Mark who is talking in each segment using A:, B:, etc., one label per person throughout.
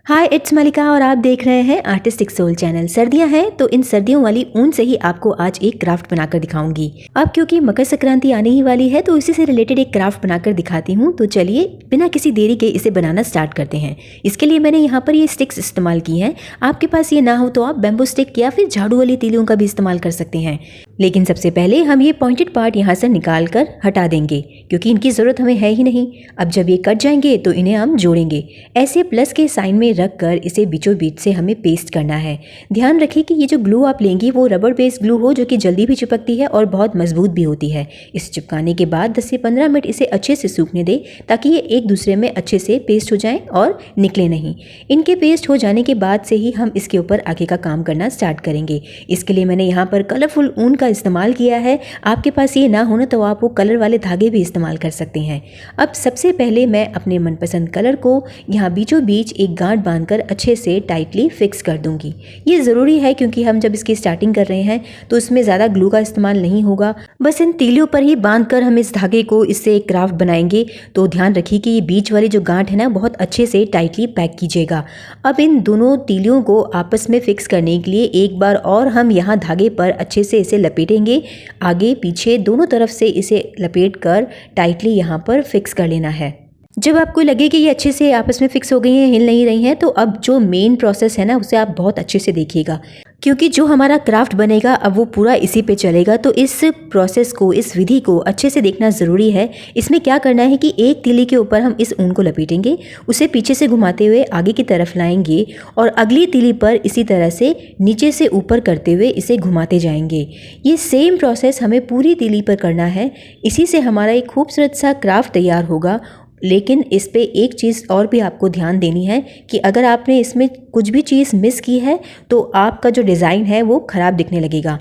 A: हाय, it's मलिका और आप देख रहे हैं आर्टिस्टिक सोल चैनल। सर्दियां हैं तो इन सर्दियों वाली ऊन से ही आपको आज एक क्राफ्ट बनाकर दिखाऊंगी। अब क्योंकि मकर संक्रांति आने ही वाली है तो इसी से रिलेटेड एक क्राफ्ट बनाकर दिखाती हूँ। तो चलिए बिना किसी देरी के इसे बनाना स्टार्ट करते हैं। इसके लिए मैंने यहाँ पर ये स्टिक्स इस्तेमाल की हैं। आपके पास ये ना हो तो आप बैम्बू स्टिक या फिर झाड़ू वाली तीलियों का भी इस्तेमाल कर सकते हैं। लेकिन सबसे पहले हम ये पॉइंटेड पार्ट यहाँ से निकाल कर हटा देंगे क्योंकि इनकी ज़रूरत हमें है ही नहीं। अब जब ये कट जाएंगे तो इन्हें हम जोड़ेंगे। ऐसे प्लस के साइन में रख कर इसे बीचों बीच से हमें पेस्ट करना है। ध्यान रखें कि ये जो ग्लू आप लेंगी वो रबर बेस्ड ग्लू हो जो कि जल्दी भी चिपकती है और बहुत मजबूत भी होती है। इसे चिपकाने के बाद 10 से 15 मिनट इसे अच्छे से सूखने दें ताकि ये एक दूसरे में अच्छे से पेस्ट हो जाएं और निकले नहीं। इनके पेस्ट हो जाने के बाद से ही हम इसके ऊपर आगे का काम करना स्टार्ट करेंगे। इसके लिए मैंने यहाँ पर कलरफुल ऊन का इस्तेमाल किया है। आपके पास ये ना हो ना तो आप वो कलर वाले धागे भी इस्तेमाल कर सकते हैं। अब सबसे पहले मैं अपने मनपसंद कलर को यहाँ बीचों बीच एक गांठ बांधकर अच्छे से टाइटली फिक्स कर दूंगी। ये ज़रूरी है क्योंकि हम जब इसकी स्टार्टिंग कर रहे हैं तो इसमें ज़्यादा ग्लू का इस्तेमाल नहीं होगा। बस इन तीलियों पर ही बांधकर हम इस धागे को इससे एक क्राफ्ट बनाएंगे। तो ध्यान रखिए कि ये बीच वाली जो गांठ है ना बहुत अच्छे से टाइटली पैक कीजिएगा। अब इन दोनों तीलियों को आपस में फिक्स करने के लिए एक बार और हम यहाँ धागे पर अच्छे से इसे लपेटेंगे। आगे पीछे दोनों तरफ से इसे लपेट कर टाइटली यहाँ पर फिक्स कर लेना है। जब आपको लगे कि ये अच्छे से आपस में फिक्स हो गई हैं, हिल नहीं रही हैं, तो अब जो मेन प्रोसेस है ना उसे आप बहुत अच्छे से देखिएगा क्योंकि जो हमारा क्राफ्ट बनेगा अब वो पूरा इसी पे चलेगा। तो इस प्रोसेस को, इस विधि को अच्छे से देखना ज़रूरी है। इसमें क्या करना है कि एक तीली के ऊपर हम इस ऊन को लपेटेंगे, उसे पीछे से घुमाते हुए आगे की तरफ लाएंगे और अगली तीली पर इसी तरह से नीचे से ऊपर करते हुए इसे घुमाते जाएंगे। ये सेम प्रोसेस हमें पूरी तीली पर करना है। इसी से हमारा एक खूबसूरत सा क्राफ्ट तैयार होगा। लेकिन इस पे एक चीज़ और भी आपको ध्यान देनी है कि अगर आपने इसमें कुछ भी चीज़ मिस की है तो आपका जो डिज़ाइन है वो ख़राब दिखने लगेगा।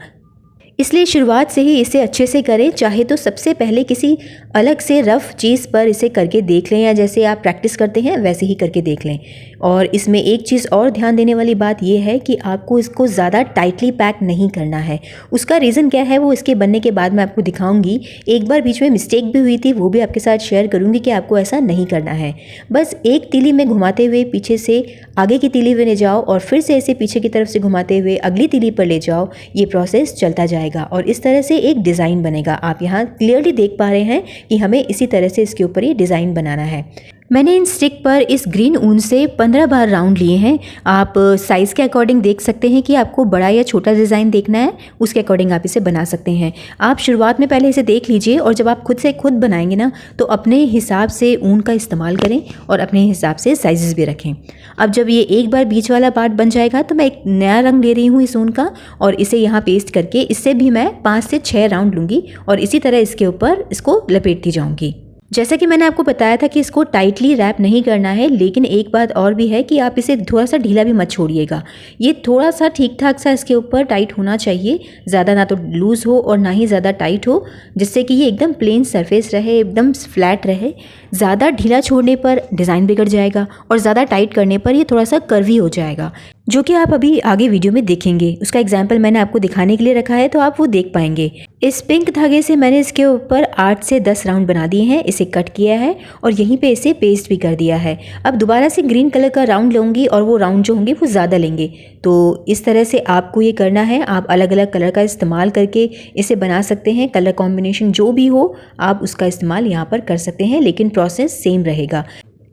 A: इसलिए शुरुआत से ही इसे अच्छे से करें। चाहे तो सबसे पहले किसी अलग से रफ़ चीज़ पर इसे करके देख लें या जैसे आप प्रैक्टिस करते हैं वैसे ही करके देख लें। और इसमें एक चीज़ और ध्यान देने वाली बात यह है कि आपको इसको ज़्यादा टाइटली पैक नहीं करना है। उसका रीज़न क्या है वो इसके बनने के बाद मैं आपको दिखाऊंगी। एक बार बीच में मिस्टेक भी हुई थी, वो भी आपके साथ शेयर करूंगी कि आपको ऐसा नहीं करना है। बस एक तीली में घुमाते हुए पीछे से आगे की तीली में ले जाओ और फिर से इसे पीछे की तरफ से घुमाते हुए अगली तीली पर ले जाओ। ये प्रोसेस चलता जाएगा और इस तरह से एक डिज़ाइन बनेगा। आप यहाँ क्लियरली देख पा रहे हैं कि हमें इसी तरह से इसके ऊपर ये डिज़ाइन बनाना है। मैंने इन स्टिक पर इस ग्रीन ऊन से 15 बार राउंड लिए हैं। आप साइज़ के अकॉर्डिंग देख सकते हैं कि आपको बड़ा या छोटा डिज़ाइन देखना है, उसके अकॉर्डिंग आप इसे बना सकते हैं। आप शुरुआत में पहले इसे देख लीजिए और जब आप खुद बनाएंगे ना तो अपने हिसाब से ऊन का इस्तेमाल करें और अपने हिसाब से साइजेस भी रखें। अब जब ये एक बार बीच वाला पार्ट बन जाएगा तो मैं एक नया रंग ले रही हूँ इस ऊन का और इसे यहाँ पेस्ट करके इससे भी मैं 5 से 6 राउंड लूँगी और इसी तरह इसके ऊपर इसको लपेटती जाऊँगी। जैसा कि मैंने आपको बताया था कि इसको टाइटली रैप नहीं करना है, लेकिन एक बात और भी है कि आप इसे थोड़ा सा ढीला भी मत छोड़िएगा। ये थोड़ा सा ठीक ठाक सा इसके ऊपर टाइट होना चाहिए, ज़्यादा ना तो लूज़ हो और ना ही ज़्यादा टाइट हो, जिससे कि ये एकदम प्लेन सरफेस रहे, एकदम फ्लैट रहे। ज़्यादा ढीला छोड़ने पर डिज़ाइन बिगड़ जाएगा और ज़्यादा टाइट करने पर ये थोड़ा सा कर्वी हो जाएगा, जो कि आप अभी आगे वीडियो में देखेंगे। उसका एग्जाम्पल मैंने आपको दिखाने के लिए रखा है तो आप वो देख पाएंगे। इस पिंक धागे से मैंने इसके ऊपर 8 से 10 राउंड बना दिए हैं, इसे कट किया है और यहीं पे इसे पेस्ट भी कर दिया है। अब दोबारा से ग्रीन कलर का राउंड लूँगी और वो राउंड जो होंगे वो ज़्यादा लेंगे। तो इस तरह से आपको ये करना है। आप अलग अलग कलर का इस्तेमाल करके इसे बना सकते हैं। कलर कॉम्बिनेशन जो भी हो आप उसका इस्तेमाल यहाँ पर कर सकते हैं, लेकिन प्रोसेस सेम रहेगा।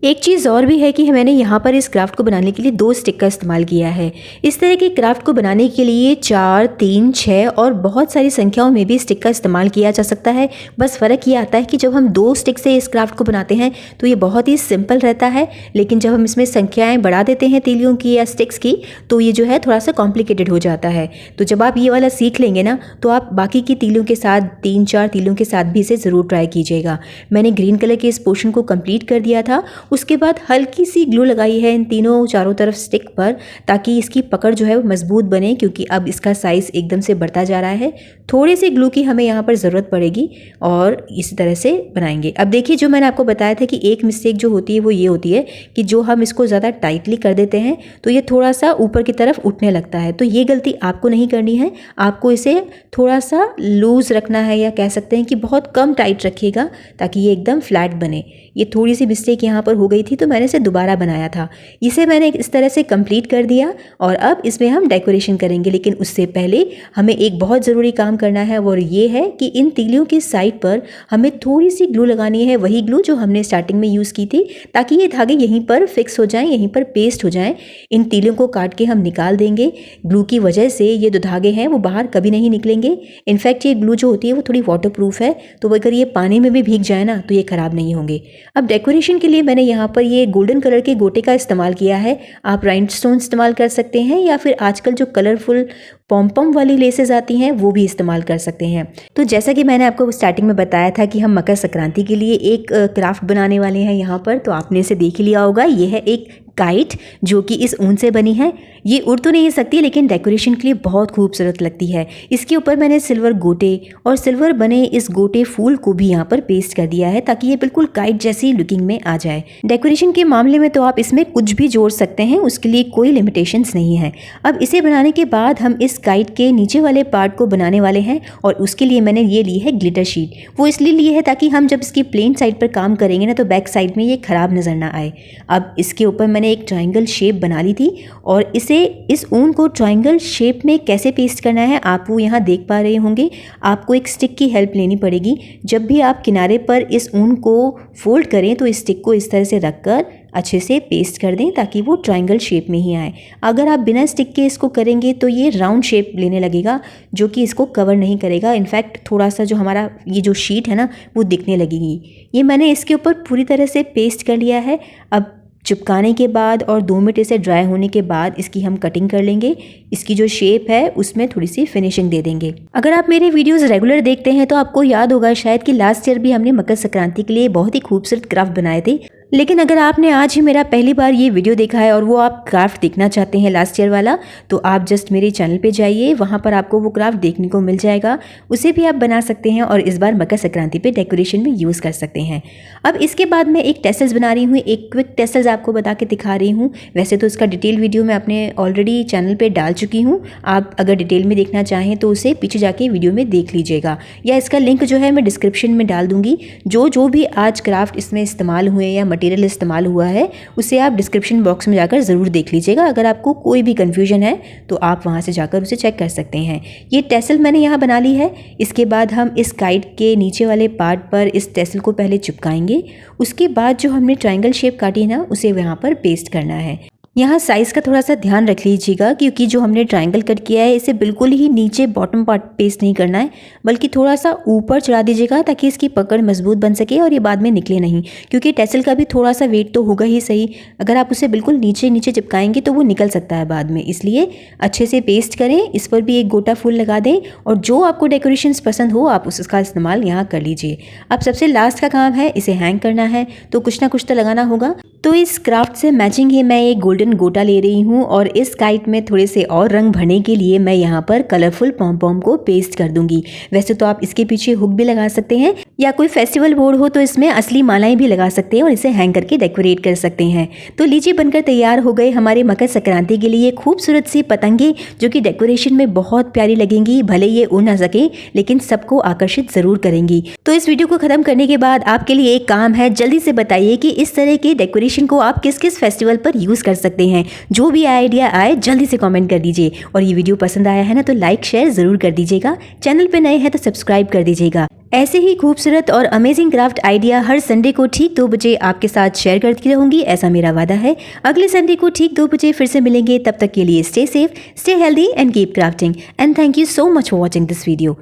A: एक चीज़ और भी है कि मैंने यहाँ पर इस क्राफ्ट को बनाने के लिए 2 स्टिक का इस्तेमाल किया है। इस तरह के क्राफ्ट को बनाने के लिए 4, 3, 6 और बहुत सारी संख्याओं में भी स्टिक का इस्तेमाल किया जा सकता है। बस फ़र्क ये आता है कि जब हम 2 स्टिक से इस क्राफ्ट को बनाते हैं तो ये बहुत ही सिंपल रहता है, लेकिन जब हम इसमें संख्याएँ बढ़ा देते हैं तीलियों की या स्टिक्स की तो ये जो है थोड़ा सा कॉम्प्लिकेटेड हो जाता है। तो जब आप ये वाला सीख लेंगे ना तो आप बाकी की तीलियों के साथ 3-4 तीलियों के साथ भी इसे ज़रूर ट्राई कीजिएगा। मैंने ग्रीन कलर के इस पोर्शन को कंप्लीट कर दिया था। उसके बाद हल्की सी ग्लू लगाई है इन तीनों चारों तरफ स्टिक पर ताकि इसकी पकड़ जो है वो मजबूत बने, क्योंकि अब इसका साइज़ एकदम से बढ़ता जा रहा है। थोड़ी सी ग्लू की हमें यहाँ पर ज़रूरत पड़ेगी और इसी तरह से बनाएंगे। अब देखिए, जो मैंने आपको बताया था कि एक मिस्टेक जो होती है वो ये होती है कि जो हम इसको ज़्यादा टाइटली कर देते हैं तो ये थोड़ा सा ऊपर की तरफ उठने लगता है। तो ये गलती आपको नहीं करनी है। आपको इसे थोड़ा सा लूज़ रखना है, या कह सकते हैं कि बहुत कम टाइट रखिएगा ताकि ये एकदम फ्लैट बने। ये थोड़ी सी मिस्टेक यहाँ पर हो गई थी तो मैंने इसे दोबारा बनाया था। इसे मैंने इस तरह से कंप्लीट कर दिया और अब इसमें हम डेकोरेशन करेंगे। लेकिन उससे पहले हमें एक बहुत ज़रूरी काम करना है और ये है कि इन तीलियों की साइड पर हमें थोड़ी सी ग्लू लगानी है, वही ग्लू जो हमने स्टार्टिंग में यूज़ की थी, ताकि ये धागे यहीं पर फिक्स हो जाएं, यहीं पर पेस्ट हो जाएं। इन तीलियों को काट के हम निकाल देंगे। ग्लू की वजह से ये जो धागे हैं वो बाहर कभी नहीं निकलेंगे। इनफैक्ट ये ग्लू जो होती है वो थोड़ी वाटरप्रूफ है, तो अगर ये पानी में भी भीग जाए ना तो ये ख़राब नहीं होंगे। अब डेकोरेशन के लिए मैंने यहाँ पर ये गोल्डन कलर के गोटे का इस्तेमाल किया है। आप राइनस्टोन इस्तेमाल कर सकते हैं या फिर आजकल जो कलरफुल पॉम वाली लेसेस आती हैं वो भी इस्तेमाल कर सकते हैं। तो जैसा कि मैंने आपको स्टार्टिंग में बताया था कि हम मकर संक्रांति के लिए एक क्राफ्ट बनाने वाले हैं यहाँ पर, तो आपने इसे देख लिया होगा। ये है एक काइट जो कि इस ऊन से बनी है। ये उड़ तो नहीं सकती लेकिन डेकोरेशन के लिए बहुत खूबसूरत लगती है। इसके ऊपर मैंने सिल्वर गोटे और सिल्वर बने इस गोटे फूल को भी यहाँ पर पेस्ट कर दिया है ताकि ये बिल्कुल काइट जैसी लुकिंग में आ जाए। डेकोरेशन के मामले में तो आप इसमें कुछ भी जोड़ सकते हैं, उसके लिए कोई लिमिटेशंस नहीं है। अब इसे बनाने के बाद हम इस काइट के नीचे वाले पार्ट को बनाने वाले हैं और उसके लिए मैंने ये ली है ग्लिटर शीट। वो इसलिए ली है ताकि हम जब इसकी प्लेन साइड पर काम करेंगे ना तो बैक साइड में ये खराब नजर ना आए। अब इसके ऊपर मैंने एक ट्रायंगल शेप बना ली थी और इस ऊन को ट्रायंगल शेप में कैसे पेस्ट करना है आप वो यहाँ देख पा रहे होंगे। आपको एक स्टिक की हेल्प लेनी पड़ेगी। जब भी आप किनारे पर इस ऊन को फोल्ड करें तो इस स्टिक को इस तरह से रखकर अच्छे से पेस्ट कर दें ताकि वो ट्रायंगल शेप में ही आए। अगर आप बिना स्टिक के इसको करेंगे तो ये राउंड शेप लेने लगेगा जो कि इसको कवर नहीं करेगा। इनफैक्ट थोड़ा सा जो हमारा ये जो शीट है ना वो दिखने लगेगी। ये मैंने इसके ऊपर पूरी तरह से पेस्ट कर लिया है। अब चिपकाने के बाद और 2 मिनट इसे ड्राई होने के बाद इसकी हम कटिंग कर लेंगे। इसकी जो शेप है उसमें थोड़ी सी फिनिशिंग दे देंगे। अगर आप मेरे वीडियोस रेगुलर देखते हैं तो आपको याद होगा शायद कि लास्ट ईयर भी हमने मकर संक्रांति के लिए बहुत ही खूबसूरत क्राफ्ट बनाए थे। लेकिन अगर आपने आज ही मेरा पहली बार ये वीडियो देखा है और वो आप क्राफ्ट देखना चाहते हैं लास्ट ईयर वाला, तो आप जस्ट मेरे चैनल पे जाइए, वहाँ पर आपको वो क्राफ्ट देखने को मिल जाएगा। उसे भी आप बना सकते हैं और इस बार मकर संक्रांति पे डेकोरेशन में यूज़ कर सकते हैं। अब इसके बाद मैं एक टेसल्स बना रही हूँ, एक क्विक टेसल्स आपको बता के दिखा रही हूँ। वैसे तो इसका डिटेल वीडियो मैं अपने ऑलरेडी चैनल पर डाल चुकी हूँ। आप अगर डिटेल में देखना चाहें तो उसे पीछे जाके वीडियो में देख लीजिएगा, या इसका लिंक जो है मैं डिस्क्रिप्शन में डाल दूँगी। जो भी आज क्राफ्ट इसमें इस्तेमाल हुए या मटेरियल इस्तेमाल हुआ है उसे आप डिस्क्रिप्शन बॉक्स में जाकर ज़रूर देख लीजिएगा। अगर आपको कोई भी कन्फ्यूजन है तो आप वहाँ से जाकर उसे चेक कर सकते हैं। ये टेसल मैंने यहाँ बना ली है। इसके बाद हम इस काइट के नीचे वाले पार्ट पर इस टेसल को पहले चिपकाएंगे। उसके बाद जो हमने ट्रायंगल शेप काटी है ना उसे यहाँ पर पेस्ट करना है। यहाँ साइज़ का थोड़ा सा ध्यान रख लीजिएगा क्योंकि जो हमने ट्रायंगल कट किया है इसे बिल्कुल ही नीचे बॉटम पार्ट पेस्ट नहीं करना है, बल्कि थोड़ा सा ऊपर चढ़ा दीजिएगा ताकि इसकी पकड़ मजबूत बन सके और ये बाद में निकले नहीं, क्योंकि टेसल का भी थोड़ा सा वेट तो होगा ही सही। अगर आप उसे बिल्कुल नीचे नीचे चिपकाएंगे तो वो निकल सकता है बाद में, इसलिए अच्छे से पेस्ट करें। इस पर भी एक गोटा फूल लगा दें और जो आपको डेकोरेशंस पसंद हो आप उसका इस्तेमाल यहाँ कर लीजिए। अब सबसे लास्ट का काम है इसे हैंग करना है, तो कुछ ना कुछ तो लगाना होगा। तो इस क्राफ्ट से मैचिंग ही मैं एक गोल्डन गोटा ले रही हूँ और इस काइट में थोड़े से और रंग भरने के लिए मैं यहाँ पर कलरफुल पॉम को पेस्ट कर दूंगी। वैसे तो आप इसके पीछे हुक भी लगा सकते हैं या कोई फेस्टिवल बोर्ड हो तो इसमें असली मालाएं भी लगा सकते हैं और इसे हैंग करके डेकोरेट कर सकते हैं। तो लीजिए बनकर तैयार हो गए हमारे मकर संक्रांति के लिए खूबसूरत सी पतंगे जो कि डेकोरेशन में बहुत प्यारी लगेंगी। भले ये उड़ ना सके लेकिन सबको आकर्षित जरूर करेंगी। तो इस वीडियो को खत्म करने के बाद आपके लिए एक काम है, जल्दी से बताइए कि इस तरह के डेकोरेशन को आप किस किस फेस्टिवल पर यूज कर सकते हैं। जो भी आइडिया आए जल्दी से कमेंट कर दीजिए और ये वीडियो पसंद आया है ना तो लाइक शेयर जरूर कर दीजिएगा। चैनल पे नए हैं तो सब्सक्राइब कर दीजिएगा। ऐसे ही खूबसूरत और अमेजिंग क्राफ्ट आइडिया हर संडे को ठीक 2 बजे आपके साथ शेयर करती रहूंगी, ऐसा मेरा वादा है। अगले संडे को ठीक 2 बजे फिर से मिलेंगे। तब तक के लिए stay safe, stay healthy and keep crafting and thank you so much for watching this video.